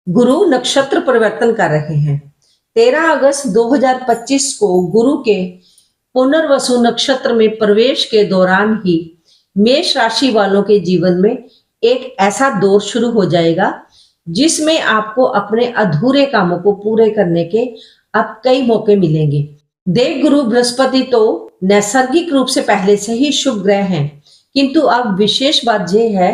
गुरु नक्षत्र परिवर्तन कर रहे हैं। 13 अगस्त 2025 को गुरु के पुनर्वसु नक्षत्र में प्रवेश के दौरान ही मेष राशि वालों के जीवन में एक ऐसा दौर शुरू हो जाएगा जिसमें आपको अपने अधूरे कामों को पूरे करने के अब कई मौके मिलेंगे। देव गुरु बृहस्पति तो नैसर्गिक रूप से पहले से ही शुभ ग्रह हैं, किंतु अब विशेष बात यह है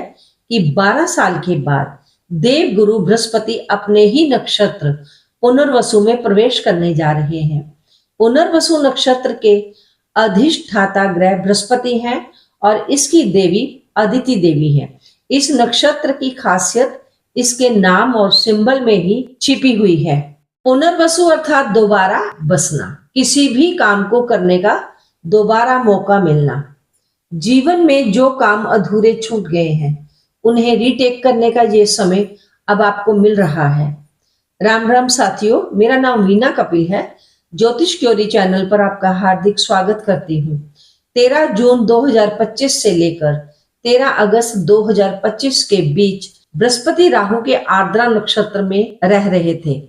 कि 12 साल के बाद देव गुरु बृहस्पति अपने ही नक्षत्र पुनर्वसु में प्रवेश करने जा रहे हैं। पुनर्वसु नक्षत्र के अधिष्ठाता ग्रह बृहस्पति हैं और इसकी देवी अदिति देवी है। इस नक्षत्र की खासियत इसके नाम और सिंबल में ही छिपी हुई है। पुनर्वसु अर्थात दोबारा बसना, किसी भी काम को करने का दोबारा मौका मिलना। जीवन में जो काम अधूरे छूट गए हैं उन्हें रीटेक करने का ये समय अब आपको मिल रहा है। राम राम साथियों, मेरा नाम वीना कपिल है। ज्योतिष क्योरी चैनल पर आपका हार्दिक स्वागत करती हूँ। 13 जून 2025 से लेकर 13 अगस्त 2025 के बीच बृहस्पति राहु के आर्द्रा नक्षत्र में रह रहे थे।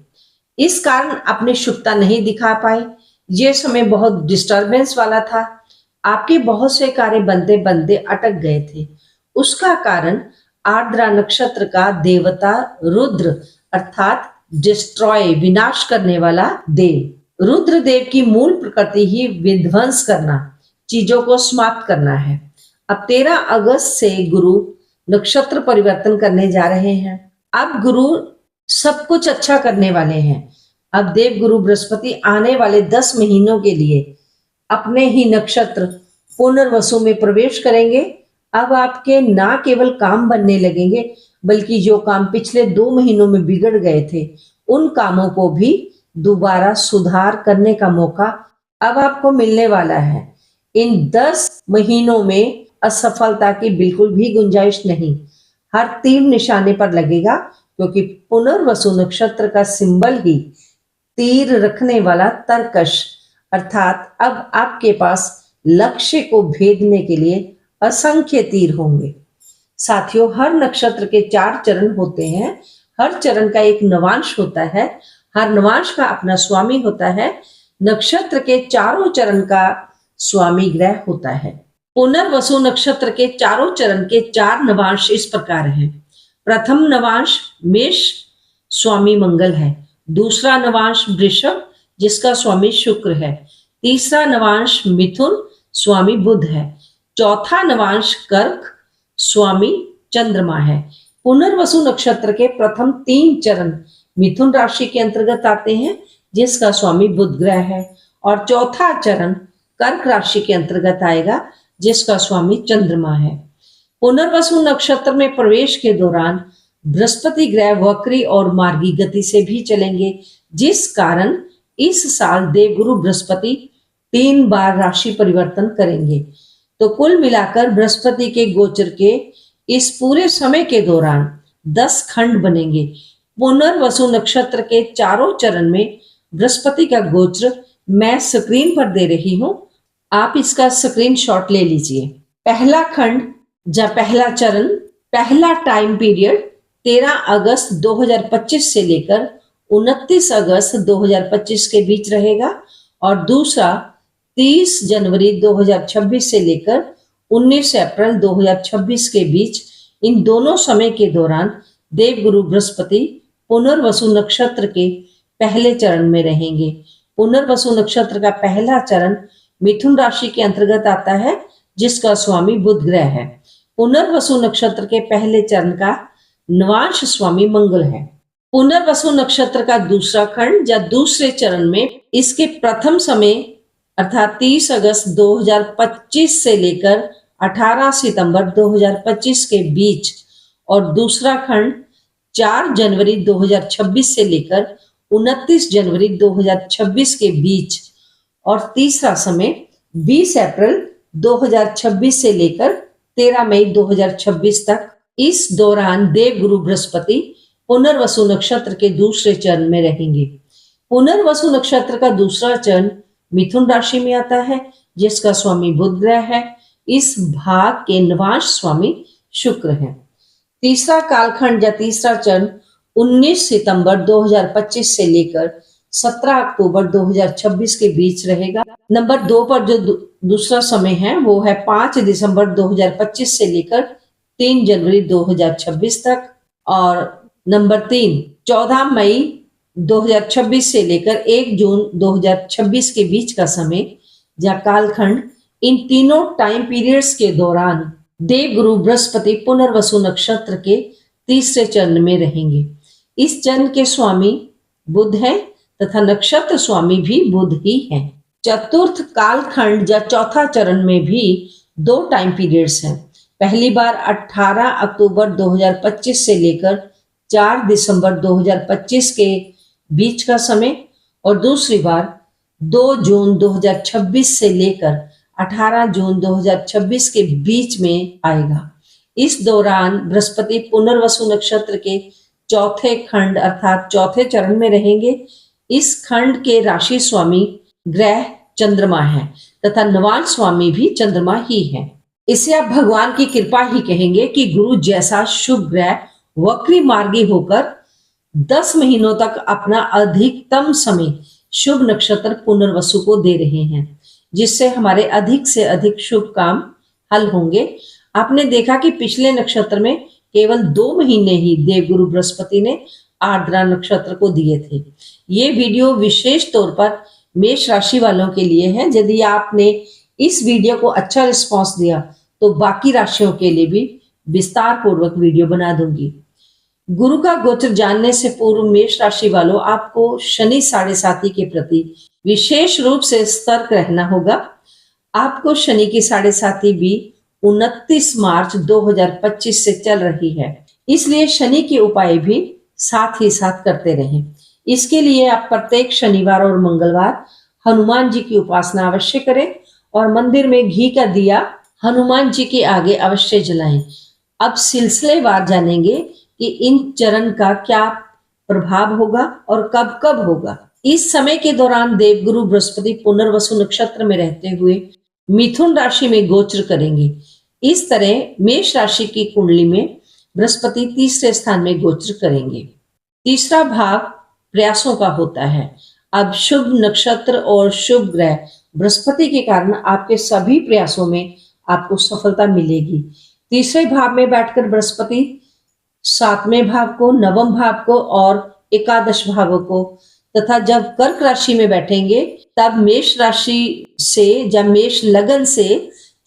इस कारण अपनी शुभता नहीं दिखा पाए। ये समय बहुत डिस्टरबेंस वाला था। आपके बहुत से कार्य बनते बनते अटक गए थे। उसका कारण आर्द्रा नक्षत्र का देवता रुद्र अर्थात डिस्ट्रॉय, विनाश करने वाला देव। रुद्र देव की मूल प्रकृति ही विध्वंस करना, चीजों को समाप्त करना है। अब 13 अगस्त से गुरु नक्षत्र परिवर्तन करने जा रहे हैं। अब गुरु सब कुछ अच्छा करने वाले हैं। अब देव गुरु बृहस्पति आने वाले 10 महीनों के लिए अपने ही नक्षत्र पुनर्वसु में प्रवेश करेंगे। अब आपके ना केवल काम बनने लगेंगे, बल्कि जो काम पिछले 2 महीनों में बिगड़ गए थे उन कामों को भी दोबारा सुधार करने का मौका अब आपको मिलने वाला है। इन 10 महीनों में असफलता की बिल्कुल भी गुंजाइश नहीं। हर तीर निशाने पर लगेगा, क्योंकि पुनर्वसु नक्षत्र का सिंबल ही तीर रखने वाला तरकश अर्थात अब आपके पास लक्ष्य को भेदने के लिए असंख्य तीर होंगे। साथियों, हर नक्षत्र के 4 चरण होते हैं। हर चरण का एक नवांश होता है। हर नवांश का अपना स्वामी होता है। नक्षत्र के चारों चरण का स्वामी ग्रह होता है। पुनर्वसु नक्षत्र के चारों चरण के 4 नवांश इस प्रकार हैं। प्रथम नवांश मेष, स्वामी मंगल है। दूसरा नवांश वृषभ, जिसका स्वामी शुक्र है। तीसरा नवांश मिथुन, स्वामी बुध है। चौथा नवांश कर्क, स्वामी चंद्रमा है। पुनर्वसु नक्षत्र के प्रथम 3 चरण मिथुन राशि के अंतर्गत आते हैं, जिसका स्वामी बुध ग्रह है, और चौथा चरण कर्क राशि के अंतर्गत आएगा, जिसका स्वामी चंद्रमा है। पुनर्वसु नक्षत्र में प्रवेश के दौरान बृहस्पति ग्रह वक्री और मार्गी गति से भी चलेंगे, जिस कारण इस साल देवगुरु बृहस्पति 3 बार राशि परिवर्तन करेंगे। तो कुल मिलाकर बृहस्पति के गोचर के इस पूरे समय के दौरान 10 खंड बनेंगे। पुनर्वसु नक्षत्र के चारों चरण में बृहस्पति का गोचर मैं स्क्रीन पर दे रही हूं, आप इसका स्क्रीनशॉट ले लीजिए। पहला खंड या पहला चरण, पहला टाइम पीरियड 13 अगस्त 2025 से लेकर 29 अगस्त 2025 के बीच रहेगा, और दूसरा 30 जनवरी 2026 से लेकर 19 अप्रैल 2026 के बीच। इन दोनों समय के दौरान देवगुरु बृहस्पति पुनर्वसु नक्षत्र के पहले चरण में रहेंगे। पुनर्वसु नक्षत्र का पहला चरण मिथुन राशि के अंतर्गत आता है, जिसका स्वामी बुध ग्रह है। पुनर्वसु नक्षत्र के पहले चरण का नवांश स्वामी मंगल है। पुनर्वसु नक्षत्र का दूसरा खंड या दूसरे चरण में इसके प्रथम समय अर्थात 30 अगस्त 2025 से लेकर 18 सितंबर 2025 के बीच, और दूसरा खंड 4 जनवरी 2026 से लेकर 29 जनवरी 2026 के बीच, और तीसरा समय 20 अप्रैल 2026 से लेकर 13 मई 2026 तक। इस दौरान देवगुरु बृहस्पति पुनर्वसु नक्षत्र के दूसरे चरण में रहेंगे। पुनर्वसु नक्षत्र का दूसरा चरण मिथुन राशि में आता है, जिसका स्वामी बुध ग्रह है। इस भाग के नवांश स्वामी शुक्र है। तीसरा कालखंड या तीसरा चरण 19 सितंबर 2025 से लेकर 17 अक्टूबर 2026 के बीच रहेगा। नंबर 2 पर जो दूसरा समय है वो है 5 दिसंबर 2025 से लेकर 3 जनवरी 2026 तक, और नंबर 3 14 मई 2026 से लेकर 1 जून 2026 के बीच का समय या कालखंड। इन तीनों टाइम पीरियड्स के दौरान देवगुरु बृहस्पति पुनर्वसु नक्षत्र के तीसरे चरण में रहेंगे। इस चरण के स्वामी बुध हैं तथा नक्षत्र स्वामी भी बुध ही हैं। चतुर्थ कालखंड या चौथा चरण में भी 2 टाइम पीरियड्स हैं। पहली बार 18 अक्टूबर 2025 से लेकर 4 दिसंबर 2025 के बीच का समय, और दूसरी बार 2 जून 2026 से लेकर 18 जून 2026 के बीच में आएगा। इस दौरान बृहस्पति पुनर्वसु नक्षत्र के चौथे खंड अर्थात चौथे चरण में रहेंगे। इस खंड के राशि स्वामी ग्रह चंद्रमा है तथा नवांश स्वामी भी चंद्रमा ही है। इसे आप भगवान की कृपा ही कहेंगे कि गुरु जैसा शुभ ग्रह वक्री मार्गी होकर 10 महीनों तक अपना अधिकतम समय शुभ नक्षत्र पुनर्वसु को दे रहे हैं, जिससे हमारे अधिक से अधिक शुभ काम हल होंगे। आपने देखा कि पिछले नक्षत्र में केवल 2 महीने ही देवगुरु बृहस्पति ने आर्द्रा नक्षत्र को दिए थे। ये वीडियो विशेष तौर पर मेष राशि वालों के लिए है। यदि आपने इस वीडियो को अच्छा रिस्पांस दिया तो बाकी राशियों के लिए भी विस्तार पूर्वक वीडियो बना दूंगी। गुरु का गोचर जानने से पूर्व मेष राशि वालों, आपको शनि 7.5 के प्रति विशेष रूप से सतर्क रहना होगा। आपको शनि की 7.5 भी 29 मार्च 2025 से चल रही है, इसलिए शनि के उपाय भी साथ ही साथ करते रहें। इसके लिए आप प्रत्येक शनिवार और मंगलवार हनुमान जी की उपासना अवश्य करें और मंदिर में घी का दिया हनुमान जी के आगे अवश्य जलाएं। अब सिलसिलेवार जानेंगे कि इन चरण का क्या प्रभाव होगा और कब कब होगा। इस समय के दौरान देवगुरु बृहस्पति पुनर्वसु नक्षत्र में रहते हुए मिथुन राशि में गोचर करेंगे। इस तरह मेष राशि की कुंडली में बृहस्पति तीसरे स्थान में गोचर करेंगे। तीसरा भाव प्रयासों का होता है। अब शुभ नक्षत्र और शुभ ग्रह बृहस्पति के कारण आपके सभी प्रयासों में आपको सफलता मिलेगी। तीसरे भाव में बैठकर बृहस्पति 7वें भाव को, 9वें भाव को और एकादश भाव को तथा जब कर्क राशि में बैठेंगे तब मेष राशि से या मेष लगन से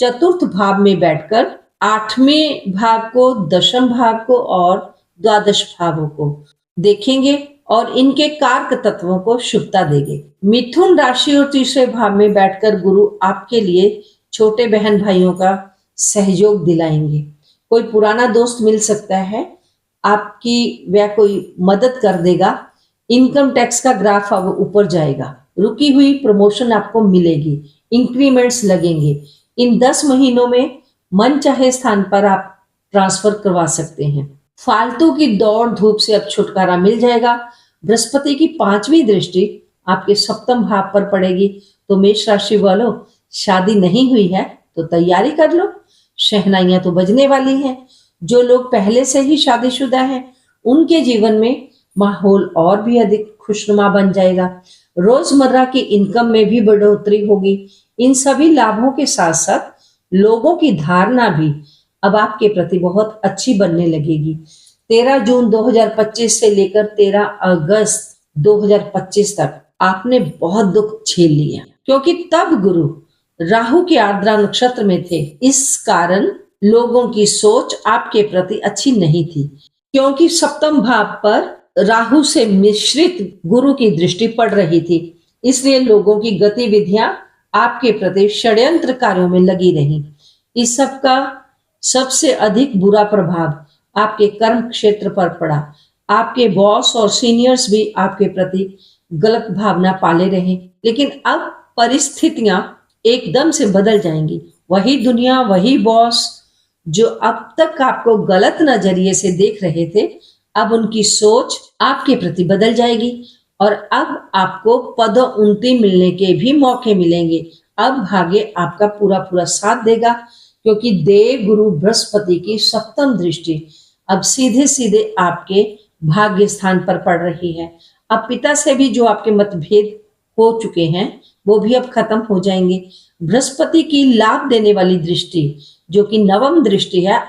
चतुर्थ भाव में बैठकर 8वें भाव को, 10वें भाव को और द्वादश भावों को देखेंगे और इनके कारक तत्वों को शुभता देंगे। मिथुन राशि और तीसरे भाव में बैठकर गुरु आपके लिए छोटे बहन भाइयों का सहयोग दिलाएंगे। कोई पुराना दोस्त मिल सकता है, आपकी वह कोई मदद कर देगा। इनकम टैक्स का ग्राफ अब ऊपर जाएगा। रुकी हुई प्रमोशन आपको मिलेगी, इंक्रीमेंट्स लगेंगे। इन 10 महीनों में मन चाहे स्थान पर आप ट्रांसफर करवा सकते हैं। फालतू की दौड़ धूप से अब छुटकारा मिल जाएगा। बृहस्पति की 5वीं दृष्टि आपके 7वें भाव पर पड़ेगी। तो मेष राशि वालों, शादी नहीं हुई है तो तैयारी कर लो, शहनाइयां तो बजने वाली हैं। जो लोग पहले से ही शादीशुदा हैं उनके जीवन में माहौल और भी अधिक खुशनुमा बन जाएगा। रोजमर्रा की इनकम में भी बढ़ोतरी होगी। इन सभी लाभों के साथ साथ लोगों की धारणा भी अब आपके प्रति बहुत अच्छी बनने लगेगी। 13 जून 2025 से लेकर 13 अगस्त 2025 तक आपने बहुत दुख झेल लिया, क्योंकि तब गुरु राहु के आर्द्रा नक्षत्र में थे। इस कारण लोगों की सोच आपके प्रति अच्छी नहीं थी, क्योंकि 7वें भाव पर राहु से मिश्रित गुरु की दृष्टि पड़ रही थी। इसलिए लोगों की गतिविधियां आपके प्रति षड्यंत्र कार्यों में लगी रही। इस सब का सबसे अधिक बुरा प्रभाव आपके कर्म क्षेत्र पर पड़ा। आपके बॉस और सीनियर्स भी आपके प्रति गलत भावना पाले रहे, लेकिन अब परिस्थितियां एकदम से बदल जाएंगी। वही दुनिया, वही बॉस जो अब तक आपको गलत नजरिए से देख रहे थे, अब उनकी सोच आपके प्रति बदल जाएगी और अब आपको पदोन्नति मिलने के भी मौके मिलेंगे। अब भाग्य आपका पूरा पूरा साथ देगा, क्योंकि देव गुरु बृहस्पति की 7वीं दृष्टि अब सीधे सीधे आपके भाग्य स्थान पर पड़ रही है। अब पिता से भी जो आपके मतभेद हो चुके हैं वो भी अब खत्म हो जाएंगे। बृहस्पति की लाभ देने वाली दृष्टि जो कि नवम दृष्टि है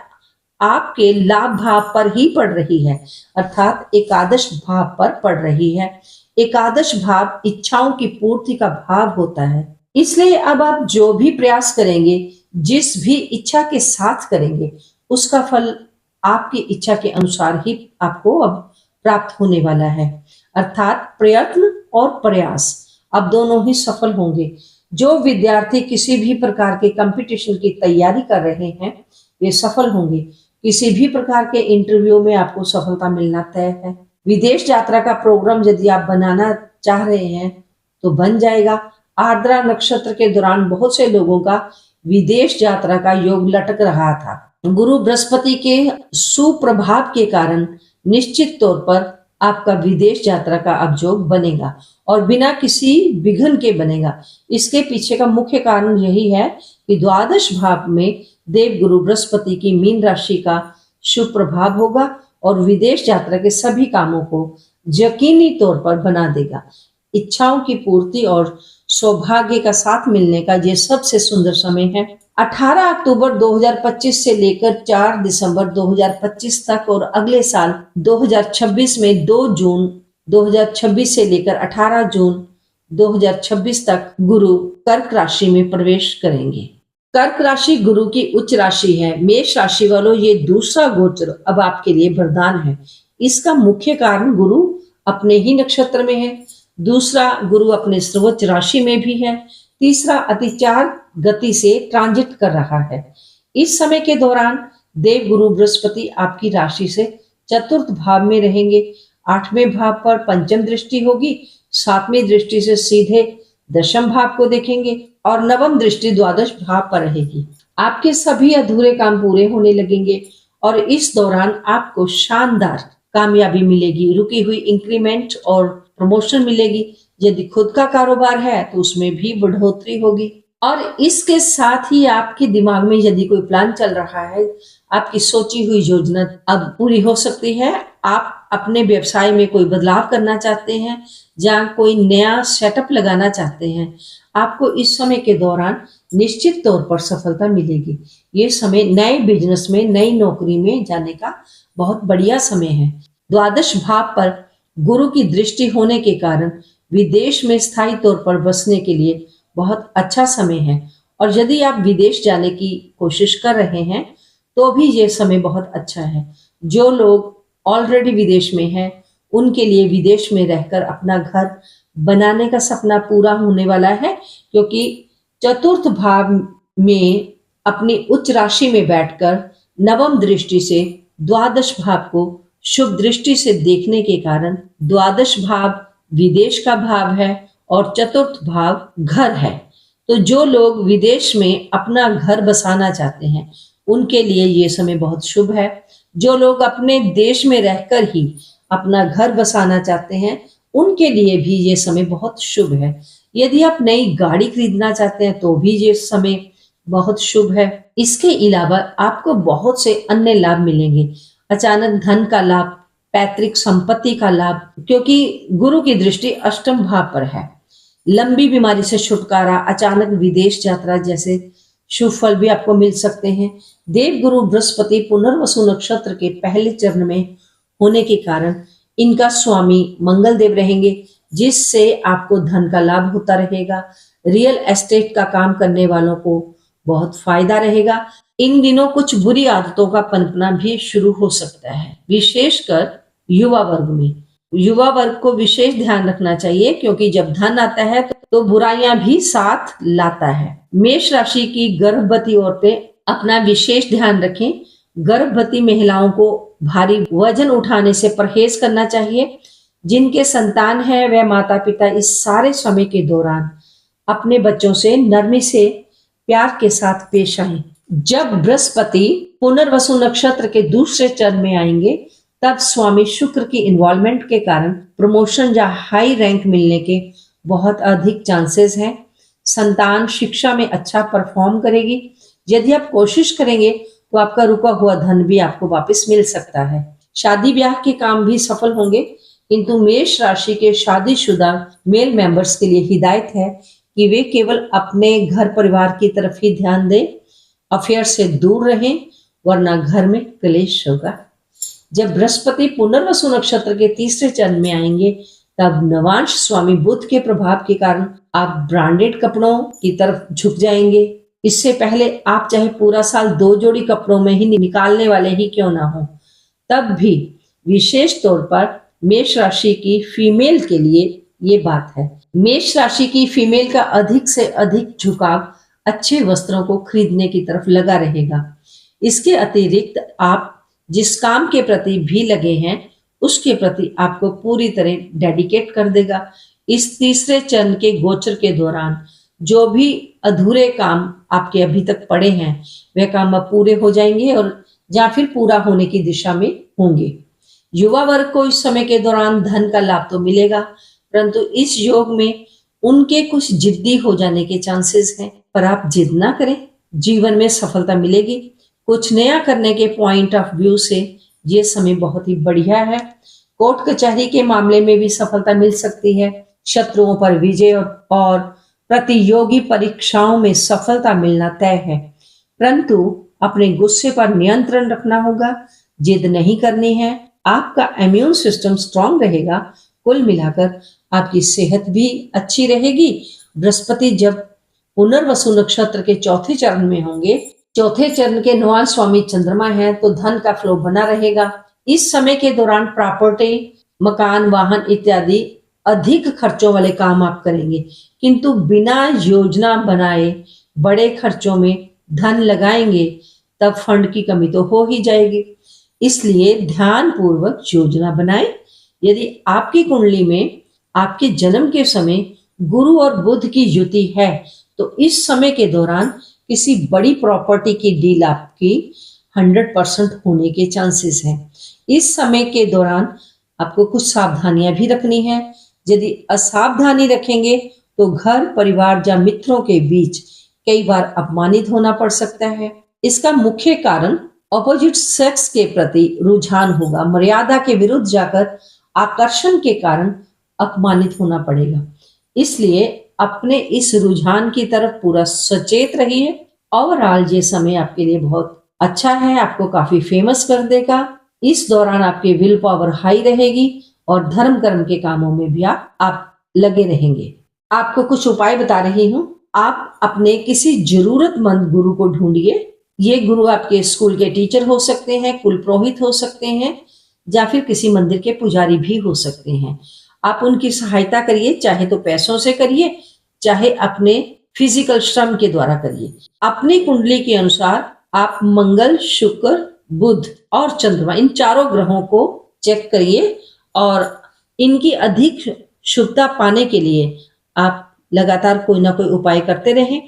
आपके लाभ भाव पर ही पड़ रही है, अर्थात एकादश भाव पर पड़ रही है। एकादश भाव इच्छाओं की पूर्ति का भाव होता है, इसलिए अब आप जो भी प्रयास करेंगे, जिस भी इच्छा के साथ करेंगे, उसका फल आपकी इच्छा के अनुसार ही आपको अब प्राप्त होने वाला है। अर्थात प्रयत्न और प्रयास अब दोनों ही सफल होंगे। जो विद्यार्थी किसी भी प्रकार के कंपटीशन की तैयारी कर रहे हैं वे सफल होंगे। किसी भी प्रकार के इंटरव्यू में आपको सफलता मिलना तय है। विदेश यात्रा का प्रोग्राम यदि आप बनाना चाह रहे हैं तो बन जाएगा। आर्द्रा नक्षत्र के दौरान बहुत से लोगों का विदेश यात्रा का योग लटक रहा था। गुरु बृहस्पति के सुप्रभाव के कारण निश्चित तौर पर आपका विदेश यात्रा का अब योग बनेगा और बिना किसी विघ्न के बनेगा। इसके पीछे का मुख्य कारण यही है कि द्वादश भाव में देव गुरु बृहस्पति की मीन राशि का शुभ प्रभाव होगा और विदेश यात्रा के सभी कामों को यकीनी तौर पर बना देगा। इच्छाओं की पूर्ति और सौभाग्य का साथ मिलने का ये सबसे सुंदर समय है। 18 अक्टूबर 2025 से लेकर 4 दिसंबर 2025 तक और अगले साल 2026 में 2 जून 2026 से लेकर 18 जून 2026 तक गुरु कर्क राशि में प्रवेश करेंगे। कर्क राशि गुरु की उच्च राशि है। मेष राशि वालों, ये दूसरा गोचर अब आपके लिए वरदान है। इसका मुख्य कारण गुरु अपने ही नक्षत्र में है, दूसरा गुरु अपने सर्वोच्च राशि में भी है, तीसरा अतिचार गति से ट्रांजिट कर रहा है। इस समय के दौरान देव गुरु बृहस्पति आपकी राशि से चतुर्थ भाव में रहेंगे। 8वें भाव पर पंचम दृष्टि होगी, 7वीं दृष्टि से सीधे दशम भाव को देखेंगे और नवम दृष्टि द्वादश भाव पर रहेगी। आपके सभी अधूरे काम पूरे होने लगेंगे और इस दौरान आपको शानदार कामयाबी मिलेगी। रुकी हुई इंक्रीमेंट और प्रमोशन मिलेगी। यदि खुद का कारोबार है तो उसमें भी बढ़ोतरी होगी और इसके साथ ही आपके दिमाग में यदि कोई प्लान चल रहा है, आपकी सोची हुई योजना अब पूरी हो सकती है। आप अपने व्यवसाय में कोई बदलाव करना चाहते हैं, जहाँ कोई नया सेटअप लगाना चाहते हैं, आपको इस समय के दौरान निश्चित तौर पर सफलता मिलेगी। ये समय नए बिजनेस में, नई नौकरी में जाने का बहुत बढ़िया समय है। द्वादश भाव पर गुरु की दृष्टि होने के कारण विदेश में स्थायी तौर पर बसने के लिए बहुत अच्छा समय है और यदि आप विदेश जाने की कोशिश कर रहे हैं तो भी ये समय बहुत अच्छा है। जो लोग ऑलरेडी विदेश में हैं उनके लिए विदेश में रहकर अपना घर बनाने का सपना पूरा होने वाला है, क्योंकि चतुर्थ भाव में अपनी उच्च राशि में बैठकर नवम दृष्टि से द्वादश भाव को शुभ दृष्टि से देखने के कारण द्वादश भाव विदेश का भाव है और चतुर्थ भाव घर है। तो जो लोग विदेश में अपना घर बसाना चाहते हैं उनके लिए ये समय बहुत शुभ है। जो लोग अपने देश में रहकर ही अपना घर बसाना चाहते हैं उनके लिए भी ये समय बहुत शुभ है। यदि आप नई गाड़ी खरीदना चाहते हैं तो भी ये समय बहुत शुभ है। इसके अलावा आपको बहुत से अन्य लाभ मिलेंगे। अचानक धन का लाभ, पैतृक संपत्ति का लाभ, क्योंकि गुरु की दृष्टि अष्टम भाव पर है। लंबी बीमारी से छुटकारा, अचानक विदेश यात्रा जैसे शुभ फल भी आपको मिल सकते हैं। देव गुरु बृहस्पति पुनर्वसु नक्षत्र के पहले चरण में होने के कारण इनका स्वामी मंगल देव रहेंगे, जिससे आपको धन का लाभ होता रहेगा। रियल एस्टेट का काम करने वालों को बहुत फायदा रहेगा। इन दिनों कुछ बुरी आदतों का पनपना भी शुरू हो सकता है, विशेषकर युवा वर्ग में। युवा वर्ग को विशेष ध्यान रखना चाहिए, क्योंकि जब धन आता है तो बुराइयां भी साथ लाता है। मेष राशि की गर्भवती औरतें अपना विशेष ध्यान रखें। गर्भवती महिलाओं को भारी वजन उठाने से परहेज करना चाहिए। जिनके संतान है वह माता पिता इस सारे समय के दौरान अपने बच्चों से नरमी से प्यार के साथ पेश आए। जब बृहस्पति पुनर्वसु नक्षत्र के दूसरे चरण में आएंगे तब स्वामी शुक्र की इन्वॉल्वमेंट के कारण प्रमोशन या हाई रैंक मिलने के बहुत अधिक चांसेस हैं। संतान शिक्षा में अच्छा परफॉर्म करेगी। यदि आप कोशिश करेंगे तो आपका रुका हुआ धन भी आपको वापस मिल सकता है। शादी ब्याह के काम भी सफल होंगे, किंतु मेष राशि के शादीशुदा मेल मेंबर्स के लिए हिदायत है कि वे केवल अपने घर परिवार की तरफ ही ध्यान दें, अफेयर से दूर रहें, वरना घर में क्लेश होगा। जब बृहस्पति पुनर्वसु नक्षत्र के तीसरे चरण में आएंगे, तब नवांश स्वामी बुध के प्रभाव के कारण आप ब्रांडेड कपड़ों की तरफ झुक जाएंगे। इससे पहले आप चाहे पूरा साल 2 जोड़ी कपड़ों में ही निकालने वाले ही क्यों ना हो, तब भी विशेष तौर पर मेष राशि की फीमेल के लिए ये बात है। मेष राशि की फीमेल का अधिक से अधिक झुकाव अच्छे वस्त्रों को खरीदने की तरफ लगा रहेगा। इसके अतिरिक्त आप जिस काम के प्रति भी लगे हैं, उसके प्रति आपको पूरी तरह डेडिकेट कर देगा। इस तीसरे चरण के गोचर के दौरान जो भी अधूरे काम आपके अभी तक पड़े हैं, वे काम अब पूरे हो जाएंगे और या फिर पूरा होने की दिशा में होंगे। युवा वर्ग को इस समय के दौरान धन का लाभ तो मिलेगा, परंतु इस योग में उनके कुछ जिद्दी हो जाने के चांसेस हैं, पर आप जिद ना करें, जीवन में सफलता मिलेगी। कुछ नया करने के पॉइंट ऑफ व्यू से ये समय बहुत ही बढ़िया है। कोर्ट कचहरी के मामले में भी सफलता मिल सकती है। शत्रुओं पर विजय और प्रतियोगी परीक्षाओं में सफलता मिलना तय है, परंतु अपने गुस्से पर नियंत्रण रखना होगा, जिद नहीं करनी है। आपका इम्यून सिस्टम स्ट्रांग रहेगा। कुल मिलाकर आपकी सेहत भी अच्छी रहेगी। बृहस्पति जब पुनर्वसु नक्षत्र के चौथे चरण में होंगे, चौथे चरण के नवांश स्वामी चंद्रमा है, तो धन का फ्लो बना रहेगा। इस समय के दौरान प्रॉपर्टी, मकान, वाहन इत्यादि अधिक खर्चों वाले काम आप करेंगे, किंतु बिना योजना बनाए बड़े खर्चों में धन लगाएंगे तब फंड की कमी तो हो ही जाएगी। इसलिए ध्यान पूर्वक योजना बनाएं। यदि आपकी कुंडली में आपके जन्म के समय गुरु और बुध की युति है, तो इस समय के दौरान किसी बड़ी प्रॉपर्टी की डील आपकी 100% होने के चांसेस हैं। इस समय के दौरान आपको कुछ सावधानियां भी रखनी है। यदि असावधानी रखेंगे तो घर परिवार या मित्रों के बीच कई बार अपमानित होना पड़ सकता है। इसका मुख्य कारण ऑपोजिट सेक्स के प्रति रुझान होगा। मर्यादा के विरुद्ध जाकर आकर्षण के कारण अपमानित होना पड़ेगा। इसलिए अपने इस रुझान की तरफ पूरा सचेत रहिए। ओवरऑल ये समय आपके लिए बहुत अच्छा है, आपको काफी फेमस कर देगा। इस दौरान आपकी विल पावर हाई रहेगी और धर्म कर्म के कामों में भी आप लगे रहेंगे। आपको कुछ उपाय बता रही हूँ। आप अपने किसी जरूरतमंद गुरु को ढूंढिए। ये गुरु आपके स्कूल के टीचर हो सकते हैं, कुल पुरोहित हो सकते हैं, या फिर किसी मंदिर के पुजारी भी हो सकते हैं। आप उनकी सहायता करिए, चाहे तो पैसों से करिए, चाहे अपने फिजिकल श्रम के द्वारा करिए। अपनी कुंडली के अनुसार आप मंगल, शुक्र, बुध और चंद्रमा, इन चारों ग्रहों को चेक करिए और इनकी अधिक शुभता पाने के लिए आप लगातार कोई ना कोई उपाय करते रहें,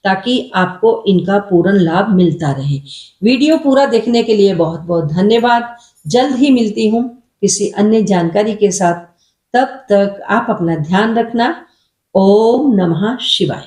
ताकि आपको इनका पूर्ण लाभ मिलता रहे। वीडियो पूरा देखने के लिए बहुत बहुत धन्यवाद। जल्द ही मिलती हूँ किसी अन्य जानकारी के साथ। तब तक आप अपना ध्यान रखना। ओम नमः शिवाय।